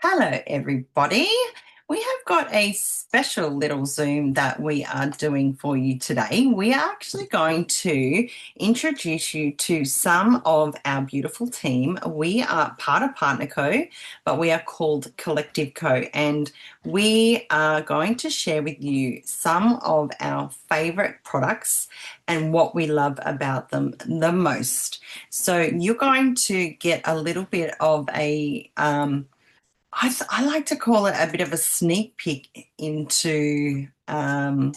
Hello, everybody. We have got a special little Zoom that we are doing for you today. We are actually going to introduce you to some of our beautiful team. We are part of Partner Co, but we are called Collective Co, and we are going to share with you some of our favorite products and what we love about them the most. So you're going to get a little bit of I like to call it a bit of a sneak peek into behind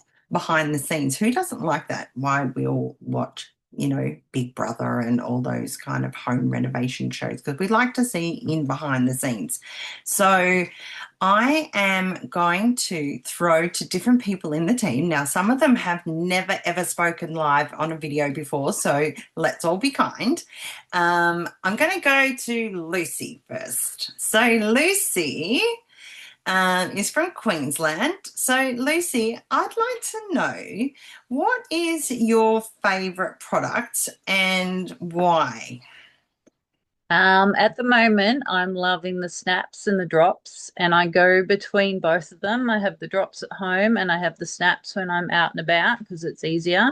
the scenes. Who doesn't like that? Why we all watch, Big Brother and all those kind of home renovation shows because we like to see in behind the scenes. So I am going to throw to different people in the team. Now, some of them have never ever spoken live on a video before, so let's all be kind. I'm going to go to Lucy first. So, Lucy is from Queensland. So, Lucy, I'd like to know what is your favourite product and why? At the moment, I'm loving the snaps and the drops, and I go between both of them. I have the drops at home and I have the snaps when I'm out and about because it's easier.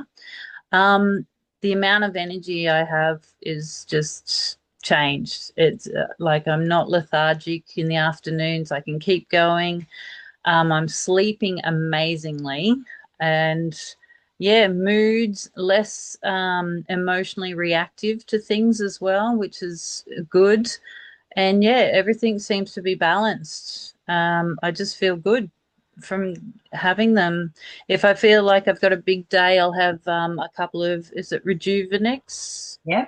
The amount of energy I have is just changed. It's like I'm not lethargic in the afternoons. I can keep going. I'm sleeping amazingly, and yeah, moods less emotionally reactive to things as well, which is good. And yeah, everything seems to be balanced. I just feel good from having them. If I feel like I've got a big day, I'll have a couple of, is it Rejuvenex? Yeah.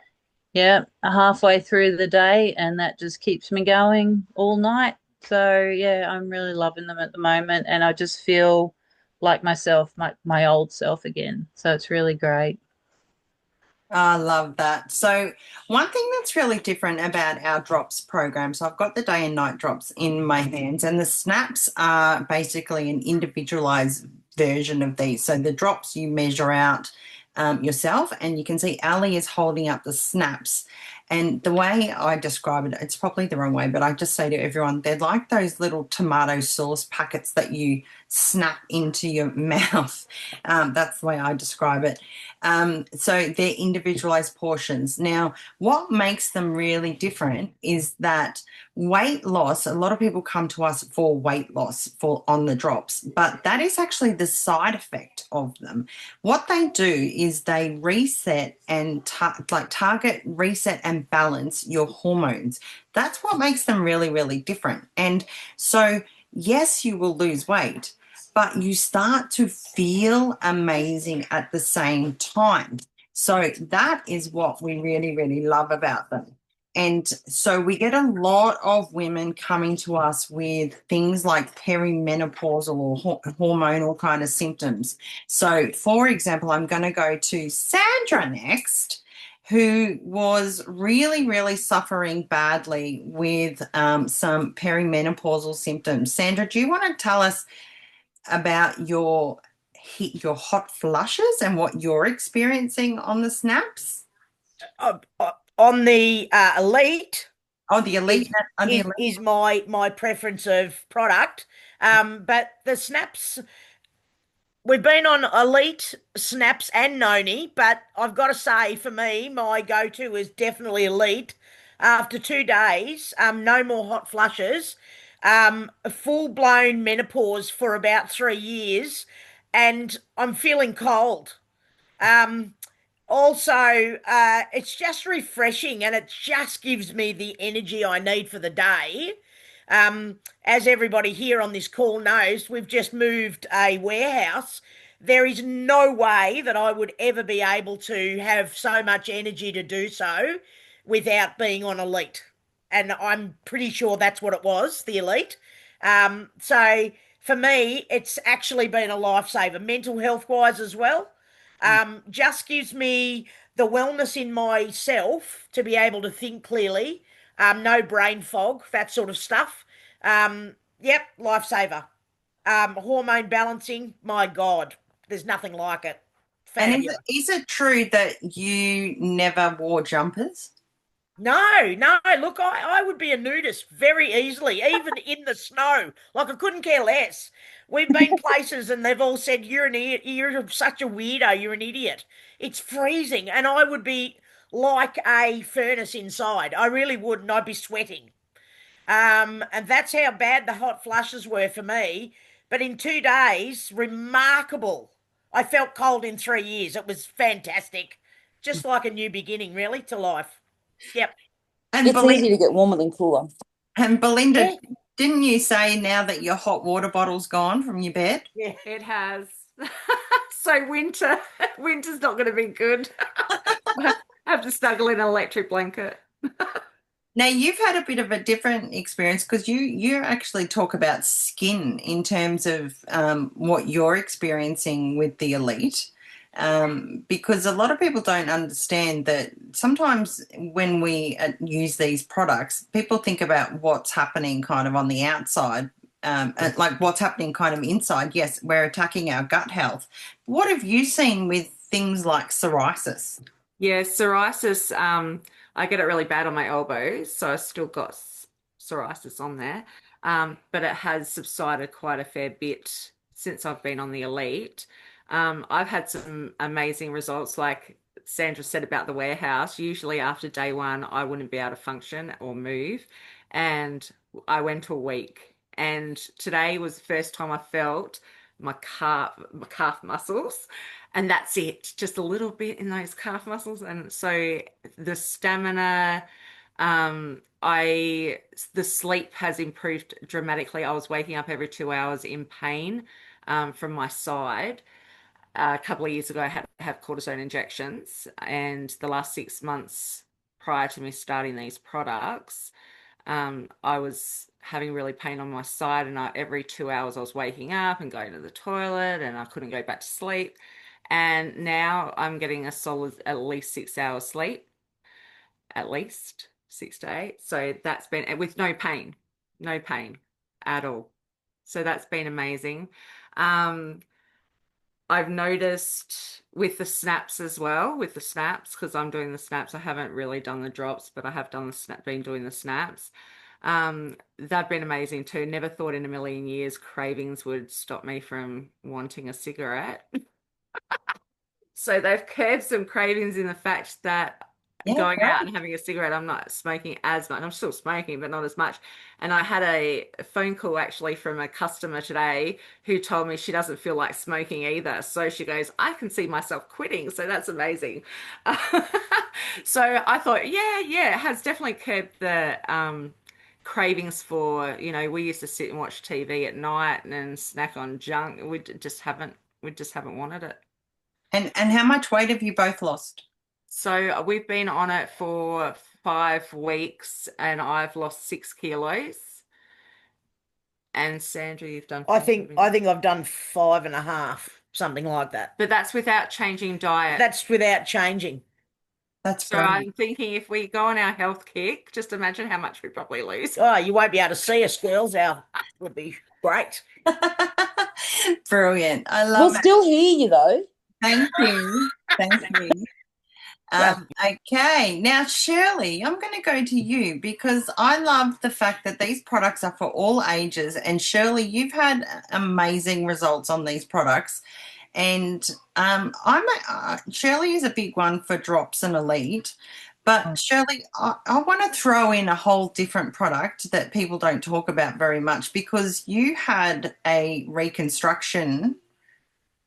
Yeah, halfway through the day, and that just keeps me going all night. So yeah, I'm really loving them at the moment, and I just feel like myself, my old self again. So it's really great. I love that. So, one thing that's really different about our drops program, so I've got the day and night drops in my hands, and the snaps are basically an individualized version of these. So, the drops you measure out yourself, and you can see Ali is holding up the snaps. And the way I describe it, it's probably the wrong way, but I just say to everyone, they're like those little tomato sauce packets that you snap into your mouth. That's the way I describe it. So they're individualized portions. Now, what makes them really different is that weight loss, a lot of people come to us for weight loss for on the drops, but that is actually the side effect of them. What they do is they reset and target, reset and balance your hormones. That's what makes them really, really different. And so, yes, you will lose weight, but you start to feel amazing at the same time. So that is what we really, really love about them. And so we get a lot of women coming to us with things like perimenopausal or hormonal kind of symptoms. So, for example, I'm going to go to Sandra next, who was really, really suffering badly with some perimenopausal symptoms. Sandra, do you want to tell us about your hot flushes and what you're experiencing on the snaps? On the Elite Oh, the elite is on the is elite. is my preference of product. But the snaps, we've been on Elite snaps and Noni, but I've got to say, for me, my go-to is definitely Elite. After 2 days, no more hot flushes, full-blown menopause for about 3 years, and I'm feeling cold. Um, Also, it's just refreshing and it just gives me the energy I need for the day. As everybody here on this call knows, we've just moved a warehouse. There is no way that I would ever be able to have so much energy to do so without being on Elite. And I'm pretty sure that's what it was, the Elite. So for me, it's actually been a lifesaver, mental health wise as well. Just gives me the wellness in myself to be able to think clearly, no brain fog, that sort of stuff. Yep, lifesaver. Hormone balancing, my God, there's nothing like it. And Fabulous. is it true that you never wore jumpers? No, no. Look, I would be a nudist very easily, even in the snow. Like I couldn't care less. We've been places and they've all said you're an idiot. You're such a weirdo. You're an idiot. It's freezing, and I would be like a furnace inside. I really would, and I'd be sweating. And that's how bad the hot flushes were for me. But in 2 days, remarkable. I felt cold in 3 years. It was fantastic. Just like a new beginning, really, to life. Yep. And It's easy to get warmer than cooler. Belinda, Yeah. didn't you say now that your hot water bottle's gone from your bed? Yeah. It has. So winter's not going to be good. I have to snuggle in an electric blanket. Now you've had a bit of a different experience because you actually talk about skin in terms of what you're experiencing with the Elite. Because a lot of people don't understand that sometimes when we use these products, people think about what's happening kind of on the outside, like what's happening kind of inside. Yes, we're attacking our gut health. What have you seen with things like psoriasis? Yeah, psoriasis, I get it really bad on my elbows, so I've still got psoriasis on there. But it has subsided quite a fair bit since I've been on the Elite. I've had some amazing results, like Sandra said about the warehouse. Usually after day one, I wouldn't be able to function or move. And I went a week. And today was the first time I felt my calf muscles, and that's it, just a little bit in those calf muscles. And so the stamina, I the sleep has improved dramatically. I was waking up every 2 hours in pain from my side. A couple of years ago, I had to have cortisone injections, and the last 6 months prior to me starting these products, I was having really pain on my side, and every 2 hours I was waking up and going to the toilet, and I couldn't go back to sleep. And now I'm getting a solid at least 6 hours sleep, at least 6 to 8. So that's been with no pain at all. So that's been amazing. Um, I've noticed with the snaps as well, with the snaps, because I'm doing the snaps. I haven't really done the drops, but I have done been doing the snaps. They've been amazing too. Never thought in a million years cravings would stop me from wanting a cigarette. So they've curbed some cravings in the fact that Yeah, going great. out and having a cigarette, I'm not smoking as much. I'm still smoking, but not as much. And I had a phone call actually from a customer today who told me she doesn't feel like smoking either. So she goes, I can see myself quitting. So that's amazing. So I thought, yeah, it has definitely curbed the cravings for, we used to sit and watch TV at night and snack on junk. We just haven't wanted it. And how much weight have you both lost? So we've been on it for 5 weeks, and I've lost 6 kilos. And Sandra, you've done I 5, think haven't I you? think I've done 5.5, something like that. But that's without changing diet. That's without changing. That's So brilliant. I'm thinking if we go on our health kick, just imagine how much we probably lose. Oh, you won't be able to see us, girls. Our would be great. Brilliant. I We'll love it. still hear you though. Thank you. Thank you. Okay, now Shirley, I'm going to go to you because I love the fact that these products are for all ages. And Shirley, you've had amazing results on these products. And Shirley is a big one for Drops and Elite. But Shirley, I want to throw in a whole different product that people don't talk about very much because you had a reconstruction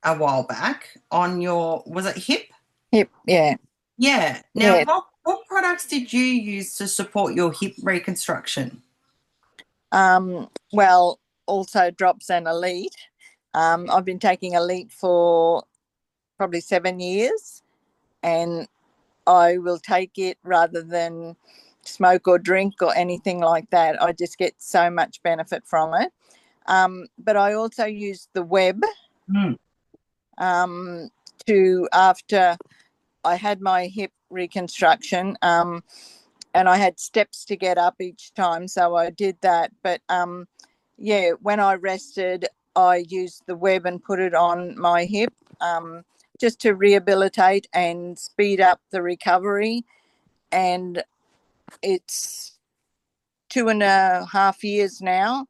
a while back on your, was it hip? Yep, yeah. Yeah. Now, Yeah. what products did you use to support your hip reconstruction? Well, also Drops and Elite. I've been taking Elite for probably 7 years, and I will take it rather than smoke or drink or anything like that. I just get so much benefit from it. But I also use the web after I had my hip reconstruction, and I had steps to get up each time, so I did that. But when I rested, I used the web and put it on my hip, just to rehabilitate and speed up the recovery. And It's 2.5 years now,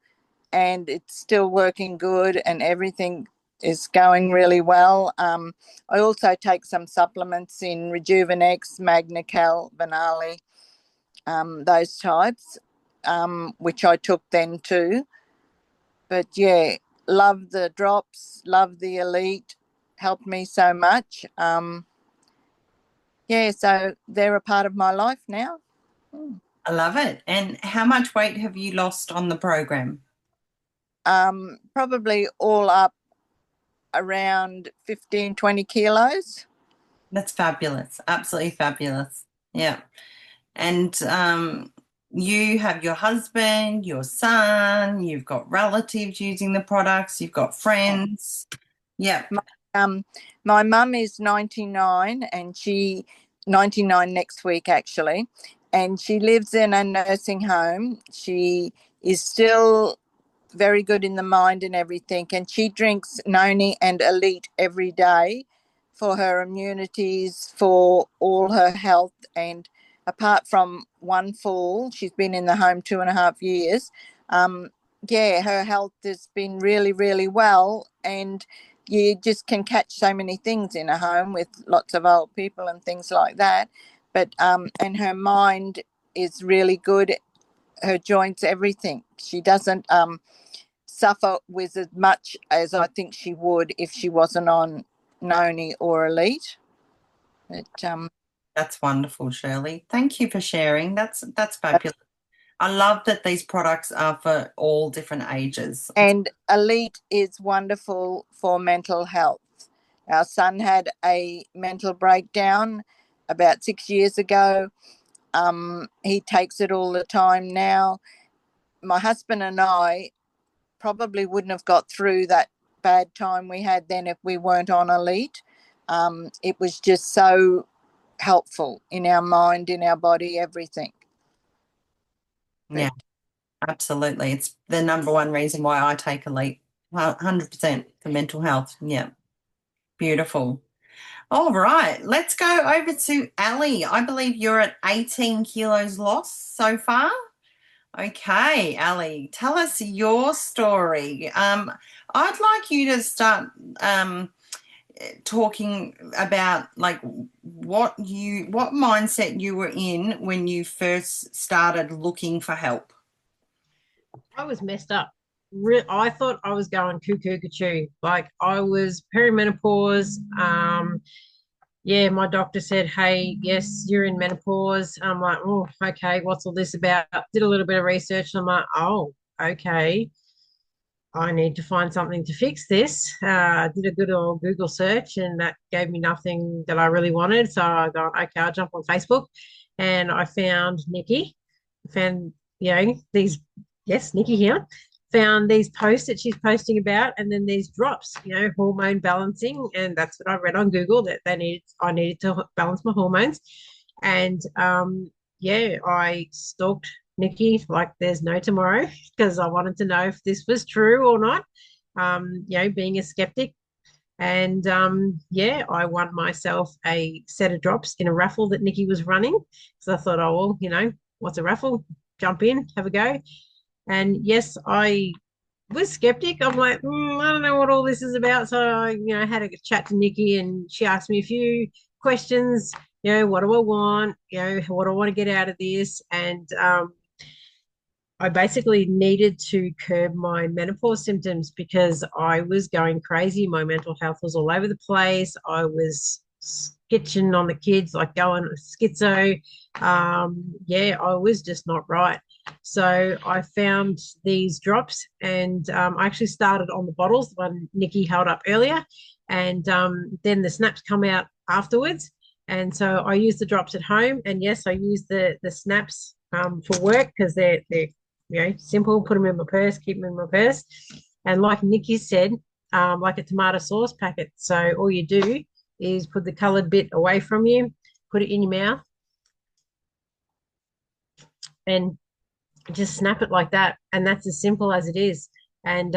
and it's still working good, and everything is going really well. I also take some supplements in Rejuvenex, Magnacal, Vinali, those types, which I took then too. But yeah, love the drops, love the Elite, helped me so much. Yeah, so they're a part of my life now. I love it. And how much weight have you lost on the program? Probably all up around 15, 20 kilos. That's fabulous. Absolutely fabulous. Yeah. And you have your husband, your son, you've got relatives using the products, you've got friends. Yeah. My mum is 99, and 99 next week actually, and she lives in a nursing home. She is still very good in the mind and everything, and she drinks Noni and Elite every day for her immunities, for all her health. And apart from one fall, she's been in the home 2.5 years. Yeah, her health has been really, really well, and you just can catch so many things in a home with lots of old people and things like that. But and her mind is really good, her joints, everything. She doesn't suffer with as much as I think she would if she wasn't on Noni or Elite. But That's wonderful, Shirley. Thank you for sharing. That's fabulous. I love that these products are for all different ages. And Elite is wonderful for mental health. Our son had a mental breakdown about 6 years ago. He takes it all the time now. My husband and I probably wouldn't have got through that bad time we had then if we weren't on Elite. It was just so helpful in our mind, in our body, everything. Yeah, absolutely. It's the number one reason why I take Elite. 100% for mental health. Yeah. Beautiful. All right. Let's go over to Ali. I believe you're at 18 kilos lost so far. Okay, Ali, tell us your story. I'd like you to start talking about like what mindset you were in when you first started looking for help. I was messed up. I thought I was going cuckoo. Like I was perimenopause. Yeah, my doctor said, "Hey, yes, you're in menopause." I'm like, "Oh, okay. What's all this about?" Did a little bit of research, and I'm like, "Oh, okay. I need to find something to fix this." Did a good old Google search, and that gave me nothing that I really wanted. So I thought, okay, I'll jump on Facebook, and I found Nikki. Found these. Yes, Nikki here. Found these posts that she's posting about, and then these drops, hormone balancing, and that's what I read on Google that I needed to balance my hormones, and I stalked Nikki like there's no tomorrow because I wanted to know if this was true or not. Being a skeptic, and I won myself a set of drops in a raffle that Nikki was running. So I thought, oh well, what's a raffle? Jump in, have a go. And yes, I was skeptic. I'm like, I don't know what all this is about. So I, had a chat to Nikki, and she asked me a few questions. What do I want? What do I want to get out of this? And I basically needed to curb my menopause symptoms because I was going crazy. My mental health was all over the place. I was skitching on the kids, like going schizo. I was just not right. So I found these drops, and I actually started on the bottles, the one Nikki held up earlier, and then the snaps come out afterwards. And so I use the drops at home, and yes, I use the snaps for work because they're simple. Put them in my purse, keep them in my purse, and like Nikki said, like a tomato sauce packet. So all you do is put the coloured bit away from you, put it in your mouth, and just snap it like that. And that's as simple as it is. And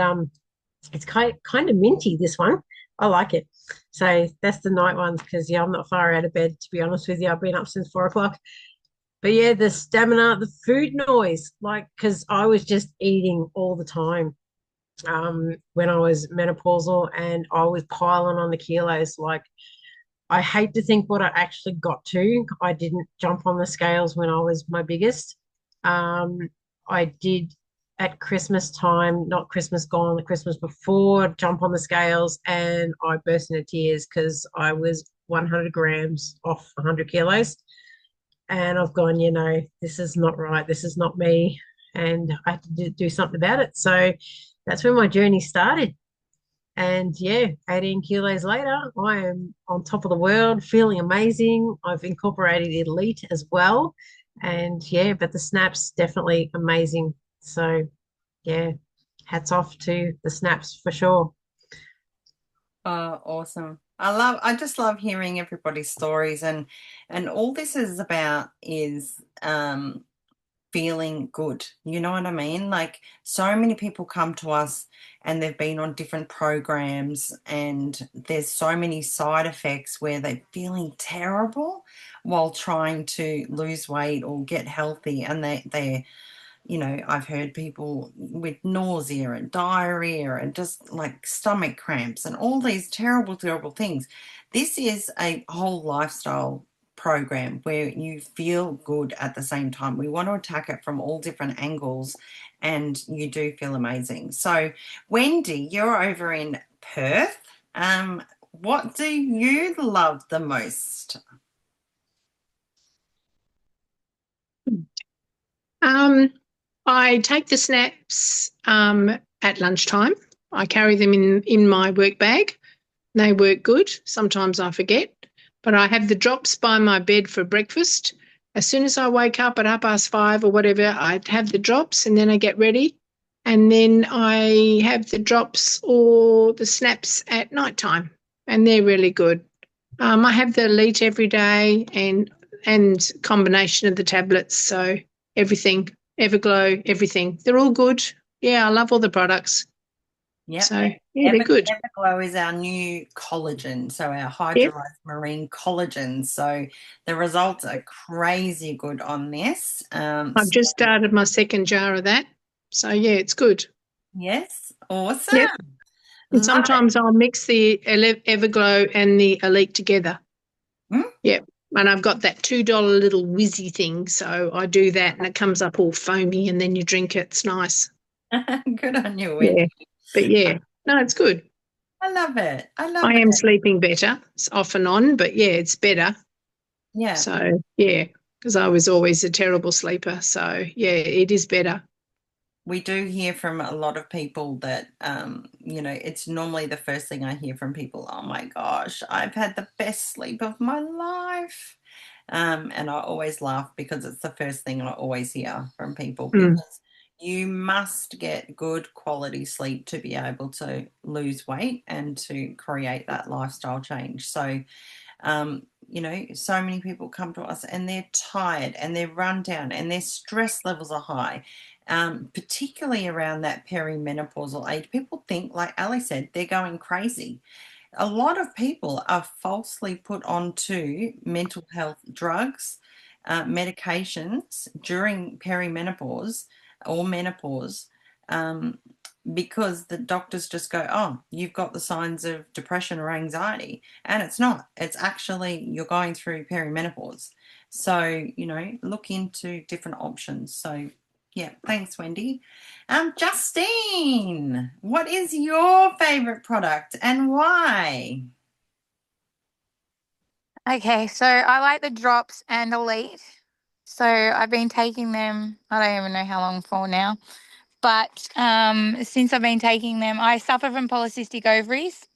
it's kind of minty, this one. I like it. So that's the night ones because I'm not far out of bed, to be honest with you. I've been up since 4 o'clock. But yeah, the stamina, the food noise, like, because I was just eating all the time when I was menopausal, and I was piling on the kilos. Like, I hate to think what I actually got to. I didn't jump on the scales when I was my biggest. I did at Christmas time, not Christmas gone, the Christmas before, jump on the scales, and I burst into tears because I was 100 grams off 100 kilos. And I've gone, this is not right. This is not me. And I had to do something about it. So that's where my journey started. And yeah, 18 kilos later, I am on top of the world, feeling amazing. I've incorporated Elite as well. And yeah, but the snaps definitely amazing. So yeah, hats off to the snaps for sure. Oh, awesome. I just love hearing everybody's stories, and all this is about is feeling good. You know what I mean? Like, so many people come to us and they've been on different programs, and there's so many side effects where they're feeling terrible while trying to lose weight or get healthy, and they're I've heard people with nausea and diarrhea and just like stomach cramps and all these terrible, terrible things. This is a whole lifestyle program where you feel good at the same time. We want to attack it from all different angles, and you do feel amazing. So, Wendy, you're over in Perth. What do you love the most? I take the snaps at lunchtime. I carry them in my work bag. They work good. Sometimes I forget, but I have the drops by my bed for breakfast. As soon as I wake up at 5:30 or whatever, I have the drops, and then I get ready. And then I have the drops or the snaps at night time, and they're really good. I have the Elite every day and combination of the tablets, so everything. Everglow, everything. They're all good. Yeah, I love all the products. Yeah. So, yeah, they're good. Everglow is our new collagen, so our Yep. hydrolyzed marine collagen. So the results are crazy good on this. I've just started my second jar of that. So, yeah, it's good. Yes, awesome. Yep. And sometimes I'll mix the Everglow and the Elite together. Yep. And I've got that $2 little whizzy thing, so I do that, and it comes up all foamy, and then you drink it. It's nice. Good on you, Wendy. Yeah. But yeah, no, it's good. I love it. I am sleeping better. It's off and on, but yeah, it's better. Yeah. So yeah, because I was always a terrible sleeper. So yeah, it is better. We do hear from a lot of people that, it's normally the first thing I hear from people. Oh my gosh, I've had the best sleep of my life. And I always laugh because it's the first thing I always hear from people, because you must get good quality sleep to be able to lose weight and to create that lifestyle change. So, so many people come to us and they're tired and they're run down and their stress levels are high, particularly around that perimenopausal age. People think, like Ali said, they're going crazy. A lot of people are falsely put onto mental health drugs, medications during perimenopause or menopause, because the doctors just go, oh, you've got the signs of depression or anxiety. And it's not. It's actually you're going through perimenopause. So, look into different options. So, yeah, thanks, Wendy. Justine, what is your favorite product and why? Okay, so I like the drops and Elite. So I've been taking them, I don't even know how long for now. But since I've been taking them, I suffer from polycystic ovaries,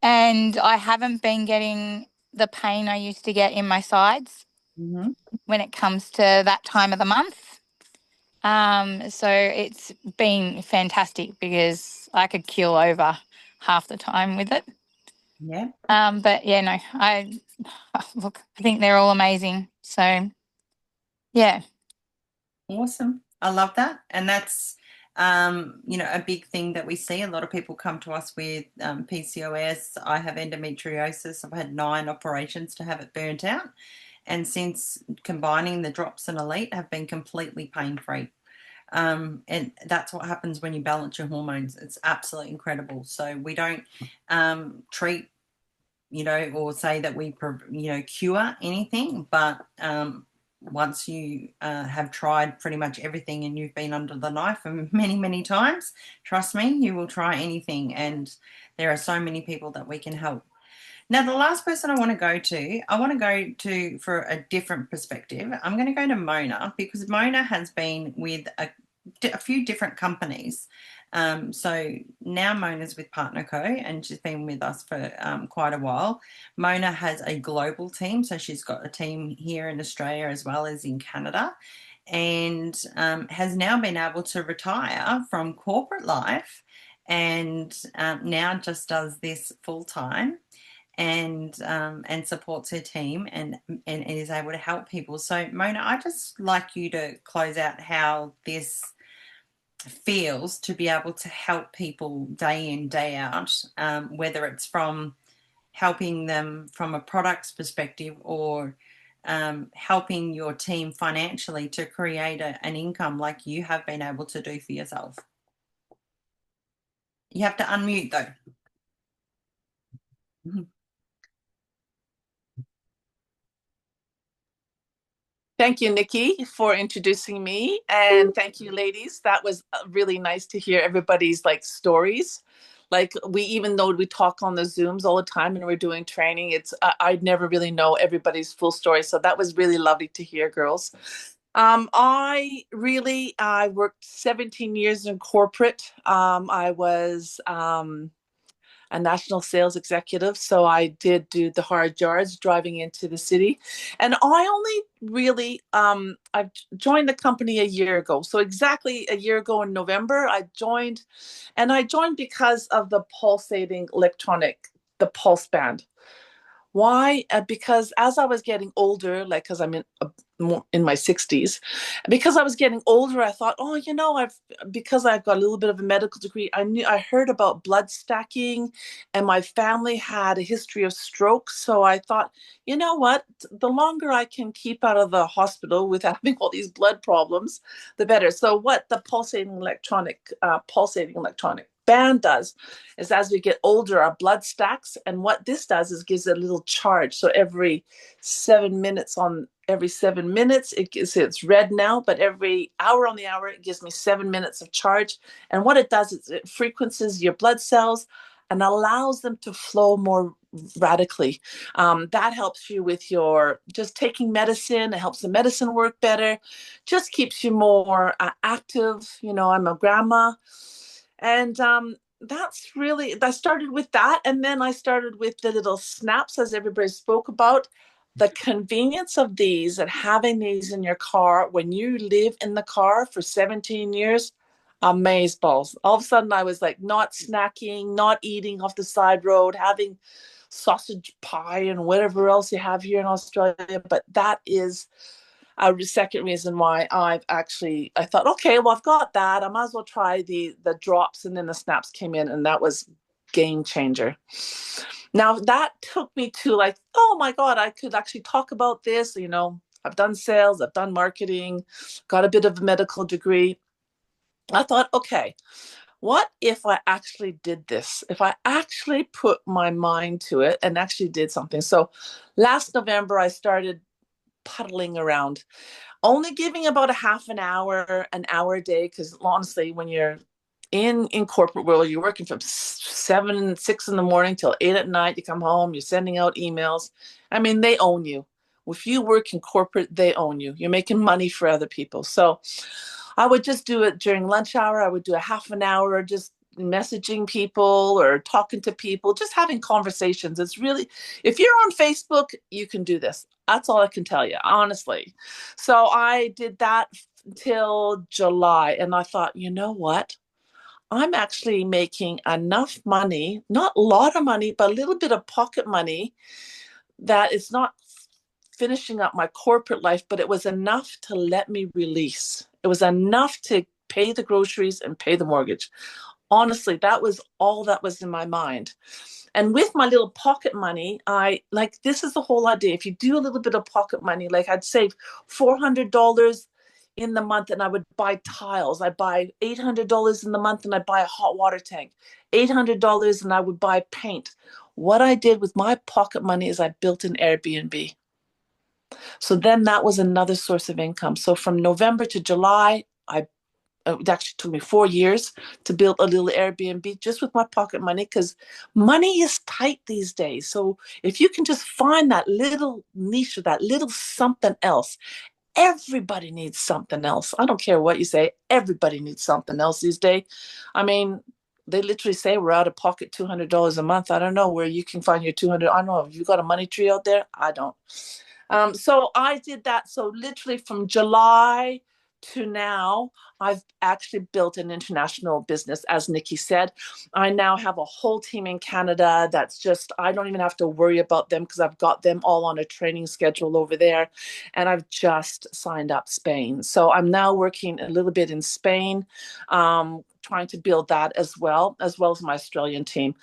and I haven't been getting the pain I used to get in my sides when it comes to that time of the month. So it's been fantastic because I could keel over half the time with it. Yeah. But yeah, no, I think they're all amazing. So yeah. Awesome. I love that. And that's, a big thing that we see. A lot of people come to us with PCOS. I have endometriosis. I've had 9 operations to have it burnt out. and since combining the drops and elite have been completely pain-free. And that's what happens when you balance your hormones. It's absolutely incredible. So we don't treat, or say that we, cure anything, but once you have tried pretty much everything and you've been under the knife for many, many times, trust me, you will try anything. And there are so many people that we can help. Now, the last person I want to go to for a different perspective. I'm going to go to Mona, because Mona has been with a few different companies. So now Mona's with PartnerCo, and she's been with us for quite a while. Mona has a global team, so she's got a team here in Australia as well as in Canada, and has now been able to retire from corporate life, and now just does this full time, and supports her team and is able to help people. So Mona, I'd just like you to close out how this feels to be able to help people day in, day out, whether it's from helping them from a products perspective or helping your team financially to create an income like you have been able to do for yourself. You have to unmute though. Thank you, Nikki, for introducing me. And thank you, ladies. That was really nice to hear everybody's stories. Even though we talk on the Zooms all the time and we're doing training, I'd never really know everybody's full story. So that was really lovely to hear, girls. I worked 17 years in corporate. I was a national sales executive. So I did do the hard yards driving into the city. And I only really, I joined the company a year ago. So exactly a year ago in November, I joined, and I joined because of the pulsating electronic, the pulse band. Why? Because as I was getting older, because I'm in my 60s, because I was getting older, I thought, because I've got a little bit of a medical degree, I heard about blood stacking, and my family had a history of stroke. So I thought, you know what? The longer I can keep out of the hospital without having all these blood problems, the better. So what the pulsating electronic band does is, as we get older, our blood stacks, and what this does is gives it a little charge. So every 7 minutes, it's red now, but every hour on the hour, it gives me 7 minutes of charge. And what it does is it frequencies your blood cells and allows them to flow more radically. That helps you with your just taking medicine. It helps the medicine work better, just keeps you more active. I'm a grandma. And I started with that. And then I started with the little snaps, as everybody spoke about. The convenience of these and having these in your car when you live in the car for 17 years, amazeballs. All of a sudden I was not snacking, not eating off the side road, having sausage pie and whatever else you have here in Australia. But that is a second reason why I thought, okay, well, I've got that. I might as well try the drops. And then the snaps came in, and that was game changer. Now that took me to oh my God, I could actually talk about this. I've done sales, I've done marketing, got a bit of a medical degree. I thought, okay, what if I actually did this? If I actually put my mind to it and actually did something. So last November, I started puddling around, only giving about a half an hour a day, because honestly, when you're in corporate world, you're working from 6 in the morning till 8 at night. You come home, you're sending out emails. They own you. If you work in corporate, they own you. You're making money for other people. So I would just do it during lunch hour. I would do a half an hour just messaging people or talking to people, just having conversations. It's really, if you're on Facebook, you can do this. That's all I can tell you, honestly. So I did that till July, and I thought, you know what? I'm actually making enough money, not a lot of money, but a little bit of pocket money, that it's not finishing up my corporate life, but it was enough to let me release. It was enough to pay the groceries and pay the mortgage. Honestly, that was all that was in my mind. And with my little pocket money, this is the whole idea. If you do a little bit of pocket money, like I'd save $400 in the month and I would buy tiles. I buy $800 in the month and I buy a hot water tank. $800 and I would buy paint. What I did with my pocket money is I built an Airbnb. So then that was another source of income. So from November to July, it actually took me 4 years to build a little Airbnb just with my pocket money, because money is tight these days. So if you can just find that little niche or that little something else, everybody needs something else. I don't care what you say. Everybody needs something else these days. I mean, they literally say we're out of pocket $200 a month. I don't know where you can find your 200. I don't know. Have you got a money tree out there? I don't. So I did that. So literally from July to now, I've actually built an international business, as Nikki said. I now have a whole team in Canada that's just, I don't even have to worry about them because I've got them all on a training schedule over there. And I've just signed up Spain. So I'm now working a little bit in Spain, trying to build that as well as my Australian team.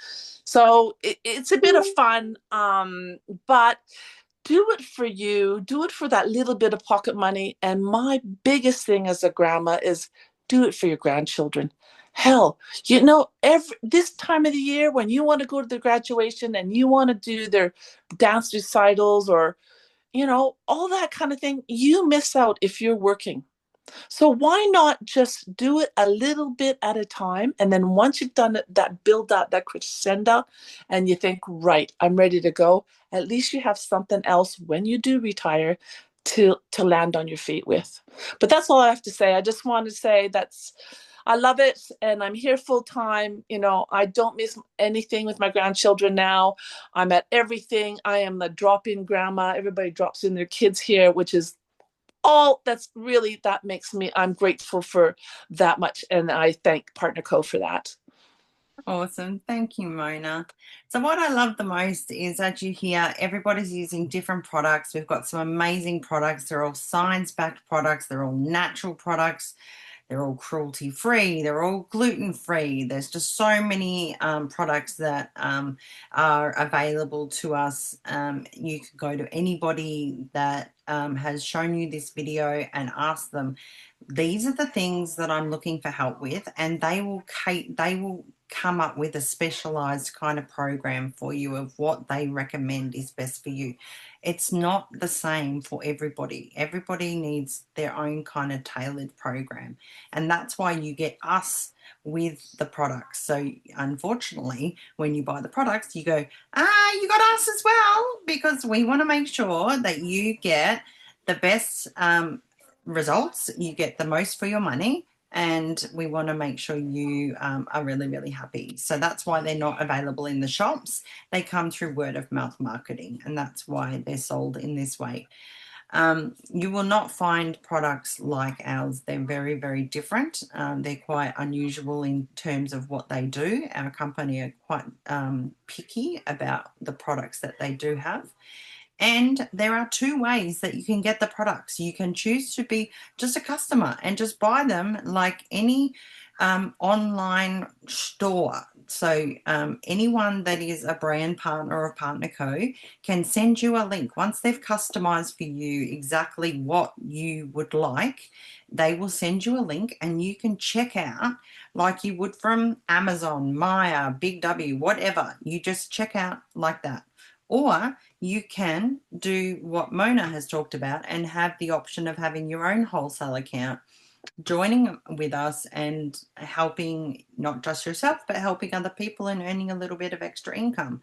So it's a bit of fun, but do it for you, do it for that little bit of pocket money. And my biggest thing as a grandma is do it for your grandchildren. Hell, this time of the year when you want to go to the graduation and you want to do their dance recitals or, all that kind of thing, you miss out if you're working. So why not just do it a little bit at a time? And then once you've done it, that build up, that crescendo, and you think, right, I'm ready to go. At least you have something else when you do retire to land on your feet with. But that's all I have to say. I just want to say I love it. And I'm here full time. I don't miss anything with my grandchildren now. I'm at everything. I am the drop-in grandma. Everybody drops in their kids here, which is that makes me, I'm grateful for that much. And I thank PartnerCo for that. Awesome. Thank you, Mona. So what I love the most is, as you hear, everybody's using different products. We've got some amazing products. They're all science-backed products. They're all natural products. They're all cruelty-free. They're all gluten-free. There's just so many products that are available to us. You can go to anybody that has shown you this video and ask them, these are the things that I'm looking for help with, and they will come up with a specialized kind of program for you of what they recommend is best for you. It's not the same for everybody. Everybody needs their own kind of tailored program. And that's why you get us with the products. So unfortunately, when you buy the products, you go, you got us as well, because we want to make sure that you get the best results, you get the most for your money, and we want to make sure you are really, really happy. So that's why they're not available in the shops. They come through word of mouth marketing, and that's why they're sold in this way. You will not find products like ours. They're very, very different. They're quite unusual in terms of what they do. Our company are quite picky about the products that they do have. And there are two ways that you can get the products. You can choose to be just a customer and just buy them like any online store. So anyone that is a brand partner of PartnerCo can send you a link. Once they've customized for you exactly what you would like, they will send you a link and you can check out like you would from Amazon, Maya, Big W, whatever. You just check out like that. Or you can do what Mona has talked about and have the option of having your own wholesale account, joining with us and helping not just yourself, but helping other people and earning a little bit of extra income.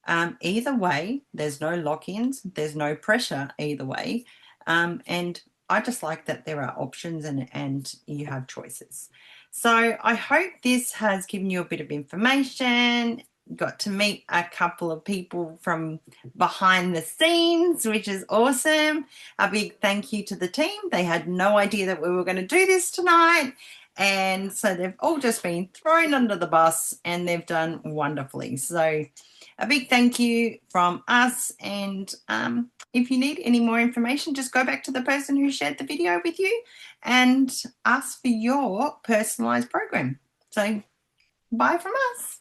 Either way, there's no lock-ins, there's no pressure either way. And I just like that there are options and you have choices. So I hope this has given you a bit of information. Got to meet a couple of people from behind the scenes, which is awesome. A big thank you to the team. They had no idea that we were going to do this tonight. And so they've all just been thrown under the bus and they've done wonderfully. So a big thank you from us. And if you need any more information, just go back to the person who shared the video with you and ask for your personalized program. So bye from us.